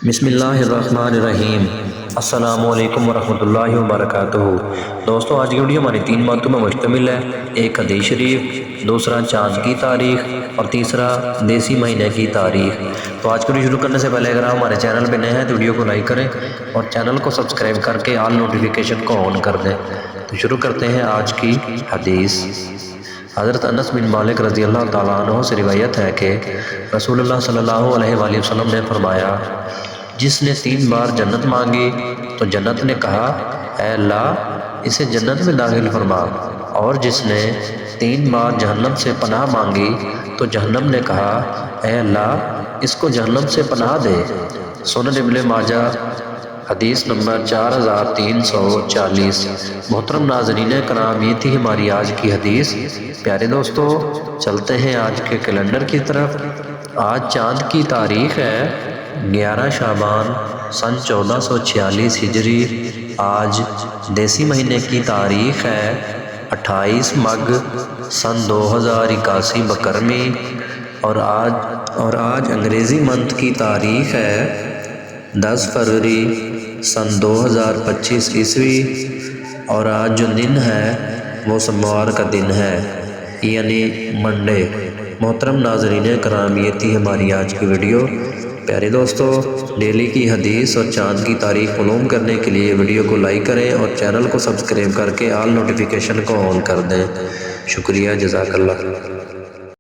بسم اللہ الرحمن الرحیم۔ السلام علیکم ورحمۃ اللہ وبرکاتہ۔ دوستو، آج کی ویڈیو ہماری 3 باتوں میں مشتمل ہے۔ ایک حدیث شریف، دوسرا چاند کی تاریخ اور تیسرا دیسی مہینے کی تاریخ۔ تو آج کی ویڈیو شروع کرنے سے پہلے اگر آپ ہمارے چینل پہ نئے ہیں تو ویڈیو کو لائک کریں اور چینل کو سبسکرائب کر کے آل نوٹیفیکیشن کو آن کر دیں۔ تو شروع کرتے ہیں آج کی حدیث۔ حضرت انس بن مالک رضی اللہ تعالیٰ عنہ سے روایت ہے کہ رسول اللہ صلی اللہ علیہ وآلہ وسلم نے فرمایا، جس نے 3 بار جنت مانگی تو جنت نے کہا، اے اللہ اسے جنت میں داخل فرما، اور جس نے 3 بار جہنم سے پناہ مانگی تو جہنم نے کہا، اے اللہ اس کو جہنم سے پناہ دے۔ سنن ابن ماجہ حدیث نمبر 4340۔ محترم ناظرین کرام، یہ تھی ہماری آج کی حدیث۔ پیارے دوستو، چلتے ہیں آج کے کیلنڈر کی طرف۔ آج چاند کی تاریخ ہے 11 شعبان سن 1446 ہجری۔ آج دیسی مہینے کی تاریخ ہے 28 مگ سن 2081 بکرمی، اور آج انگریزی منتھ کی تاریخ ہے 10 فروری سن 2025 عیسوی، اور آج جو دن ہے وہ سوموار کا دن ہے، یعنی منڈے۔ محترم ناظرین کرام، یہ تھی ہماری آج کی ویڈیو۔ پیارے دوستو، ڈیلی کی حدیث اور چاند کی تاریخ معلوم کرنے کے لیے ویڈیو کو لائک کریں اور چینل کو سبسکرائب کر کے آل نوٹیفیکیشن کو آن کر دیں۔ شکریہ، جزاک اللہ۔